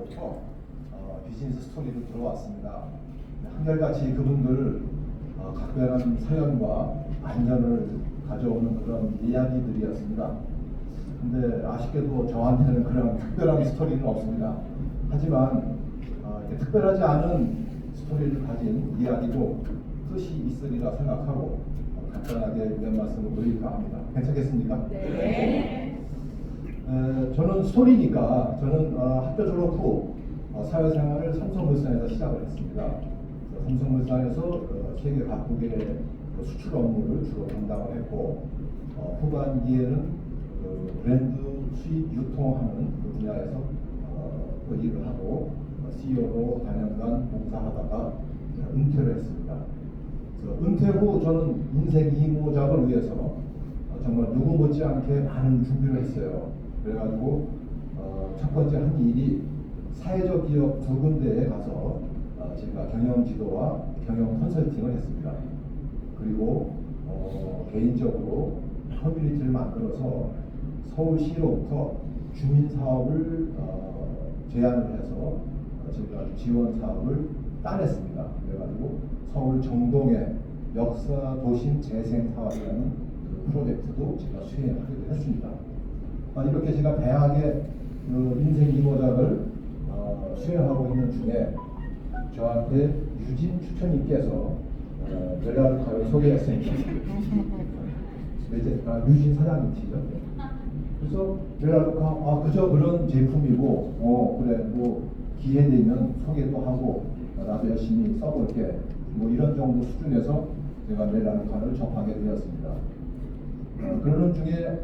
때로부터 비즈니스 스토리로 들어왔습니다. 한결같이 그분들 각별한 사연과 안전을 가져오는 그런 이야기들이었습니다. 근데 아쉽게도 저한테는 그런 특별한 스토리는 없습니다. 하지만 특별하지 않은 스토리를 가진 이야기도 뜻이 있으리라 생각하고 간단하게 몇 말씀을 드릴까 합니다. 괜찮겠습니까? 네. 저는 스토리니까 저는 학교 졸업 후 사회생활을 삼성물산에서 시작을 했습니다. 삼성물산에서 세계 각국의 수출 업무를 주로 담당을 했고 후반기에는 브랜드 수입 유통하는 그 분야에서 일을 하고 CEO로 4년간 봉사하다가 은퇴를 했습니다. 은퇴 후 저는 인생 이모작을 위해서 정말 누구 못지않게 많은 준비를 했어요. 그래가지고 첫 번째 한 일이 사회적 기업 두 군데에 가서 제가 경영 지도와 경영 컨설팅을 했습니다. 그리고 개인적으로 커뮤니티를 만들어서 서울시로부터 주민 사업을 제안을 해서 제가 지원 사업을 따냈습니다. 그래가지고 서울 정동의 역사 도심 재생 사업이라는 그 프로젝트도 제가 수행하기도 했습니다. 이렇게 제가 다양하게 그 인생 이모작을 수행하고 있는 중에 저한테 유진 추천님께서 멜라루카를 소개했습니다. 유진 사장님이시죠? 그래서 멜라루카 그저 그런 제품이고 그래 뭐 기회 되면 소개도 하고 나도 열심히 써볼게 뭐 이런 정도 수준에서 제가 멜라루카를 접하게 되었습니다. 그러는 중에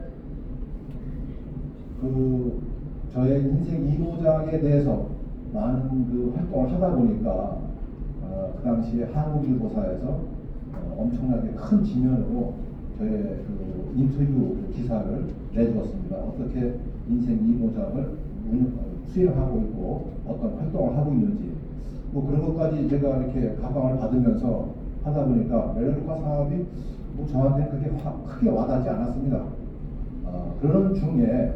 그 저의 인생 이모작에 대해서 많은 그 활동을 하다 보니까 그 당시에 한국일보사에서 엄청나게 큰 지면으로 저의 그 인터뷰 기사를 내주었습니다. 어떻게 인생 이모작을 수행하고 있고 어떤 활동을 하고 있는지 뭐 그런 것까지 제가 이렇게 가방을 받으면서 하다 보니까 멜라루카 사업이 뭐 저한테는 그렇게 크게 와닿지 않았습니다. 그런 중에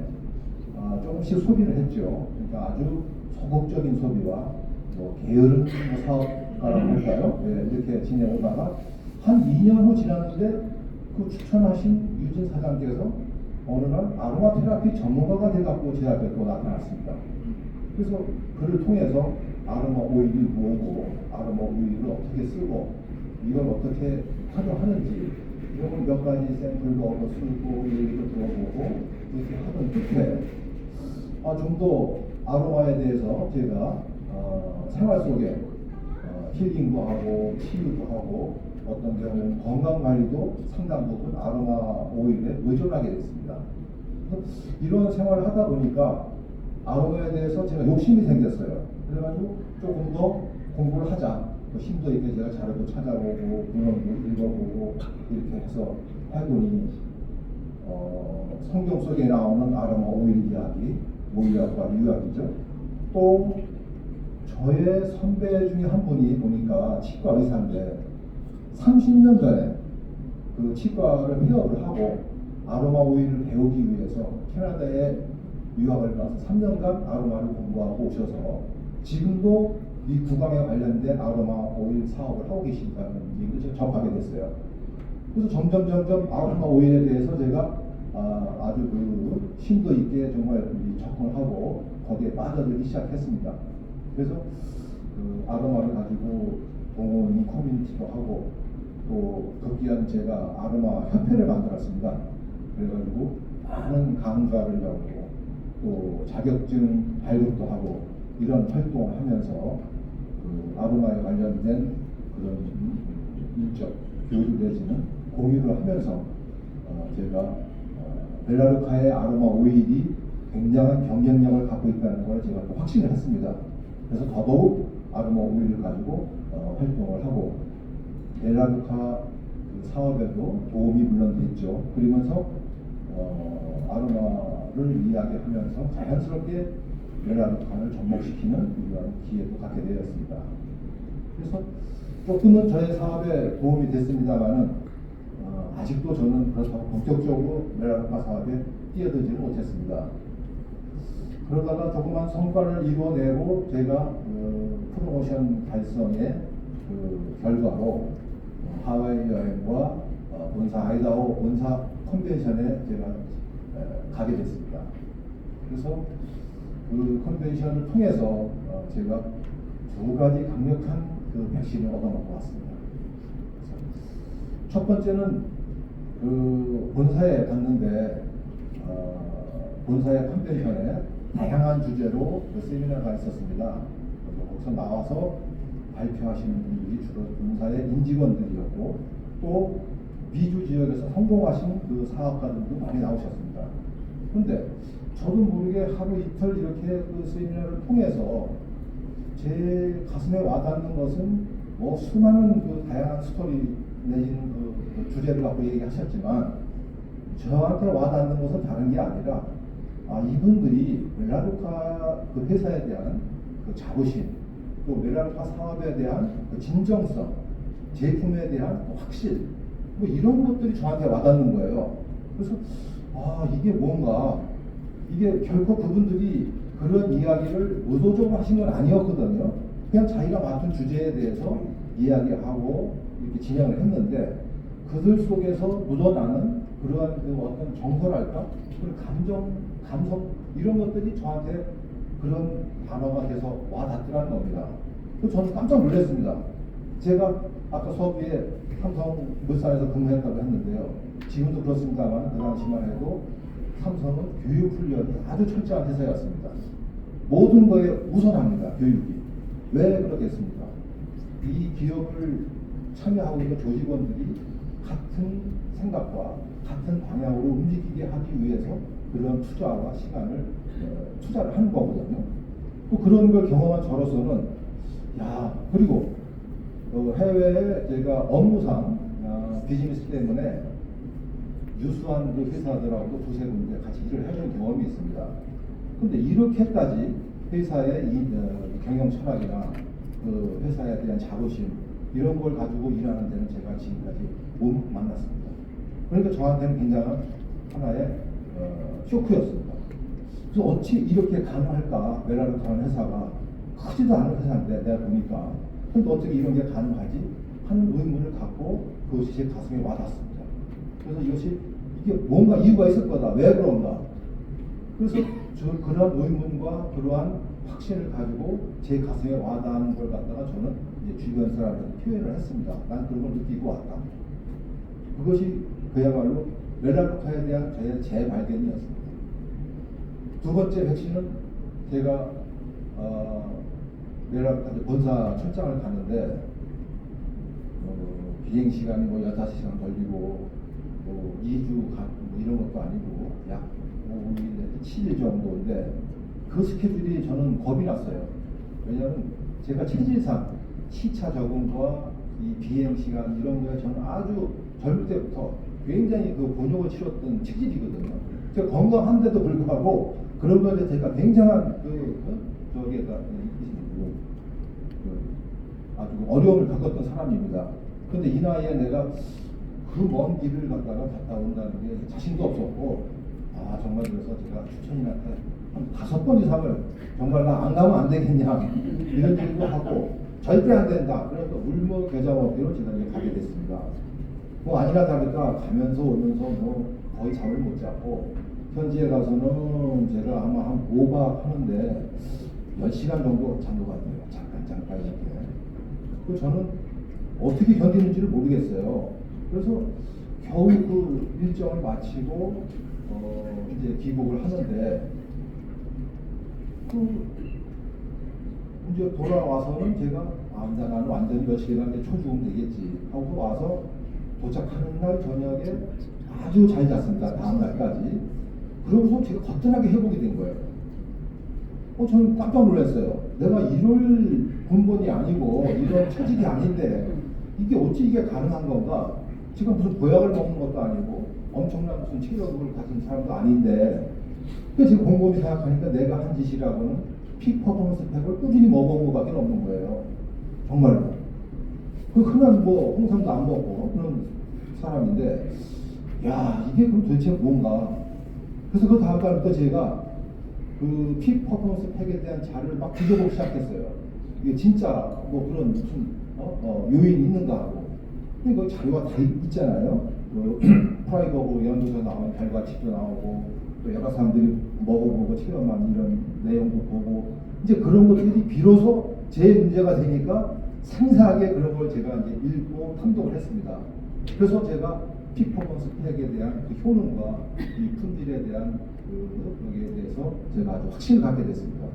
조금씩 소비를 했죠. 그러니까 아주 소극적인 소비와 뭐 게으른 사업가라고 할까요? 이렇게 지내오다가 한 2년 후 지났는데 그 추천하신 유진 사장께서 어느 날 아로마 테라피 전문가가 돼갖고 제 앞에 또 나타났습니다. 그래서 그를 통해서 아로마 오일이 뭐고 아로마 오일을 어떻게 쓰고 이걸 어떻게 활용하는지 이런 몇 가지 샘플도 얻어 쓰고 얘기도 들어보고 이렇게 하던 끝에 좀 더 아로마에 대해서 제가 생활 속에 힐링도 하고 치유도 하고 어떤 경우는 건강관리도 상당 부분 아로마 오일에 의존하게 됐습니다. 이런 생활을 하다 보니까 아로마에 대해서 제가 욕심이 생겼어요. 그래가지고 조금 더 공부를 하자. 힘도 있게 제가 자료도 찾아보고 문헌도 읽어보고 이렇게 해서 해보니 성경 속에 나오는 아로마 오일 이야기, 오일과 유약이죠. 또 저의 선배 중에 한 분이 보니까 치과 의사인데 30년 전에 그 치과를 폐업을 하고 아로마 오일을 배우기 위해서 캐나다에 유학을 가서 3년간 아로마를 공부하고 오셔서 지금도 이 구강에 관련된 아로마 오일 사업을 하고 계신다는 얘기를 접하게 됐어요. 그래서 점점 아로마 오일에 대해서 제가 아주 그 심도 있게 정말 접근을 하고 거기에 빠져들기 시작했습니다. 그래서 그 아로마를 가지고 동호인 커뮤니티도 하고 또 급기야는 제가 아로마 협회를 만들었습니다. 그래가지고 많은 강좌를 열고 또 자격증 발급도 하고 이런 활동을 하면서 그 아로마에 관련된 그런 인적 교류 내지는 공유를 하면서 제가 멜라루카의 아로마 오일이 굉장한 경쟁력을 갖고 있다는 걸 제가 또 확신을 했습니다. 그래서 더더욱 아로마 오일을 가지고 활동을 하고 멜라루카 그 사업에도 도움이 물론 됐죠. 그러면서 아로마를 이야기하면서 자연스럽게 멜라루카를 접목시키는 이러한 기회도 갖게 되었습니다. 그래서 조금은 저의 사업에 도움이 됐습니다만은 아직도 저는 그렇다고 본격적으로 멜라루카 사업에 뛰어들지는 못했습니다. 그러다가 조그만 성과를 이루어내고 제가 프로모션 달성의 그 결과로 하와이 여행과 본사 아이다호 본사 컨벤션에 제가 가게 됐습니다. 그래서 그 컨벤션을 통해서 제가 두 가지 강력한 그 백신을 얻어먹고 왔습니다. 첫 번째는 그 본사에 갔는데 본사의 컨벤션에 다양한 주제로 그 세미나가 있었습니다. 거기서 나와서 발표하시는 분들이 주로 본사의 임직원들이었고 또 미주 지역에서 성공하신 그 사업가들도 많이 나오셨습니다. 그런데 저도 모르게 하루 이틀 이렇게 그 세미나를 통해서 제 가슴에 와닿는 것은 뭐 수많은 그 다양한 스토리 내지는 그 주제를 갖고 얘기하셨지만 저한테 와닿는 것은 다른 게 아니라 이분들이 멜라루카 그 회사에 대한 그 자부심, 또 멜라루카 사업에 대한 그 진정성, 제품에 대한 확실, 뭐 이런 것들이 저한테 와닿는 거예요. 그래서 이게 뭔가 이게 결코 그분들이 그런 이야기를 의도적으로 하신 건 아니었거든요. 그냥 자기가 맡은 주제에 대해서 이야기하고 이렇게 진행을 했는데 그들 속에서 묻어나는 그러한 그 어떤 정서랄까, 그런 감성 이런 것들이 저한테 그런 단어가 돼서 와닿더라는 겁니다. 그래서 저는 깜짝 놀랐습니다. 제가 아까 수업에 삼성물산에서 근무했다고 했는데요. 지금도 그렇습니다만 그 당시만 해도 삼성은 교육 훈련이 아주 철저한 회사였습니다. 모든 거에 우선합니다. 교육이. 왜 그러겠습니까? 이 기업을 참여하고 있는 조직원들이 같은 생각과 같은 방향으로 움직이게 하기 위해서 그런 투자와 시간을 투자를 하는 거거든요. 또 그런 걸 경험한 저로서는 그리고 해외에 제가 업무상 비즈니스 때문에 유수한 그 회사들하고 두세 군데 같이 일을 해본 경험이 있습니다. 근데 이렇게까지 회사의 경영 철학이나 그 회사에 대한 자부심 이런 걸 가지고 일하는 데는 제가 지금까지 못 만났습니다. 그러니까 저한테는 굉장한 하나의 쇼크였습니다. 그래서 어찌 이렇게 가능할까? 멜라루카라는 회사가 크지도 않은 회사인데 내가 보니까 근데 어떻게 이런 게 가능하지? 하는 의문을 갖고 그것이 제 가슴에 와닿습니다. 그래서 이게 뭔가 이유가 있을 거다. 왜 그런가? 그래서 그러한 의문과 그러한 확신을 가지고 제 가슴에 와닿는 걸 갖다가 저는 이제 주변 사람들한테 표현을 했습니다. 난 그런 걸 느끼고 왔다. 그것이 그야말로 멜라루카에 대한 저의 재발견이었습니다. 두 번째 백신은 제가 멜라루카 본사 출장을 갔는데 비행 시간이 뭐 6시간 걸리고 2주 이런 것도 아니고 약 5일, 7일 정도인데 그 스케줄이 저는 겁이 났어요. 왜냐하면 제가 체질상 시차 적응과 이 비행 시간 이런 거에 저는 아주 젊을 때부터 굉장히 그 곤욕을 치렀던 체질이거든요. 제가 건강한데도 불구하고 그런 거에 제가 굉장한 아주 어려움을 겪었던 사람입니다. 근데 이 나이에 내가 그 먼 길을 갔다가 갔다 온다는 게 자신도 없었고 정말 그래서 제가 추천인한테 한 5번 이상을 정말 나 안 가면 안 되겠냐 이런 얘기도 하고 절대 안 된다. 그래서 울먹여자먹기로 제가 이제 가게 됐습니다. 뭐 아니나 다를까 가면서 오면서 뭐 거의 잠을 못 자고 현지에 가서는 제가 아마 한 5박 하는데 10시간 정도 잔 것 같아요. 잠깐 이렇게. 그 저는 어떻게 견디는지를 모르겠어요. 그래서 겨우 그 일정을 마치고 이제 귀국을 하는데 이제 돌아와서는 제가 나는 완전히 며칠간 초죽음 되겠지 하고 와서 도착하는 날 저녁에 아주 잘 잤습니다. 다음 날까지. 그러고서 제가 거뜬하게 회복이 된 거예요. 저는 깜짝 놀랐어요. 내가 이럴 근본이 아니고 이런 처질이 아닌데 이게 어찌 이게 가능한 건가? 지금 무슨 보약을 먹는 것도 아니고 엄청난 무슨 체력을 가진 사람도 아닌데 그래서 지금 곰곰이 생각하니까 내가 한 짓이라고는 피퍼포먼스 팩을 꾸준히 먹어본 것밖에 없는 거예요. 정말로. 그 흔한 뭐 홍삼도 안 먹고 그런 사람인데 이게 그럼 도대체 뭔가? 그래서 그 다음 달부터 제가 그 피퍼포먼스 팩에 대한 자료를 막 뒤져보기 시작했어요. 이게 진짜 뭐 그런 무슨 요인이 있는가 하고. 근데 그 자료가 다 있잖아요. 그 프라이버그 연구소 나온 결과집도 나오고 또 여러 사람들이 먹어보고 체험한 이런 내용도 보고 이제 그런 것들이 비로소 제 문제가 되니까 상세하게 그런 걸 제가 이제 읽고 탐독을 했습니다. 그래서 제가 피퍼먼스 팩에 대한 그 효능과 이 품질에 대한 거기에 대해서 제가 아주 확신을 갖게 됐습니다.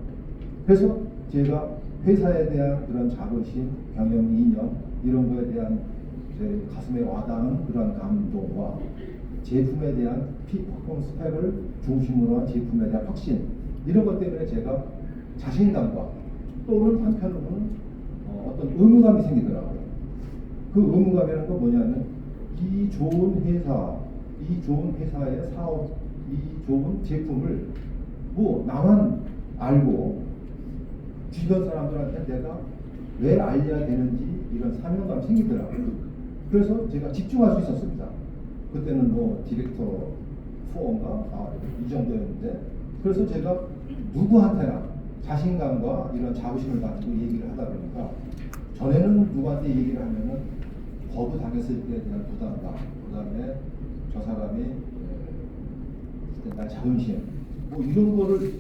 그래서 제가 회사에 대한 그런 자부심, 경영 이념 이런 거에 대한 제 가슴에 와닿은 그런 감동과 제품에 대한 피퍼포먼스 팩을 중심으로 한 제품에 대한 확신 이런 것 때문에 제가 자신감과 또는 한편으로는 어떤 의무감이 생기더라고요. 그 의무감이라는 건 뭐냐면 이 좋은 회사, 이 좋은 회사의 사업, 이 좋은 제품을 뭐 나만 알고 주변 사람들한테 내가 왜 알려야 되는지 이런 사명감 생기더라고요. 그래서 제가 집중할 수 있었습니다. 그때는 뭐 디렉터 4인가 이 정도였는데 그래서 제가 누구한테나 자신감과 이런 자부심을 가지고 얘기를 하다 보니까 전에는 누구한테 얘기를 하면은 거부 당했을 때에 대한 부담감, 그다음에 저 사람이 나의 자존심, 뭐 이런 거를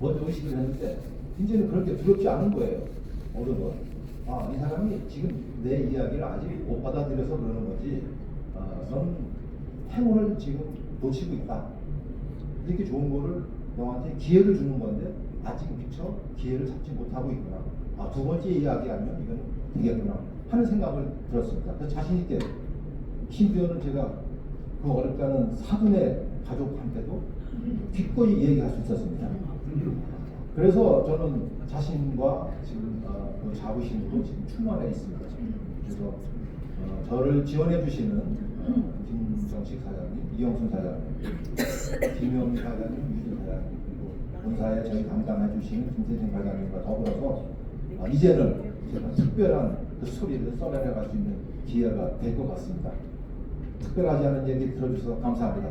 먼저 의식을 했는데 이제는 그렇게 두렵지 않은 거예요. 어느 건 이 사람이 지금 내 이야기를 아직 못 받아들여서 그러는 거지. 넌 행운을 지금 놓치고 있다. 이렇게 좋은 거를 너한테 기회를 주는 건데 아직 미처 기회를 잡지 못하고 있구나. 두 번째 이야기하면 이건 되겠구나 하는 생각을 들었습니다. 그래서 자신 있게 심지어는 제가 그 어렵다는 사돈의 가족한테도 기꺼이 얘기할 수 있었습니다. 그래서 저는 자신과 지금 그 자부심으로 지금 충만해 있습니다. 그래서 저를 지원해 주시는 김정식 사장님, 이영순 사장님, 김영희 사장님, 유진 사장님 그리고 본사에 저희 담당해 주시는 김세진 과장님과 더불어서 이제는 제가 특별한 그 소리를 써내려갈 수 있는 기회가 될 것 같습니다. 특별하지 않은 얘기 들어주셔서 감사합니다.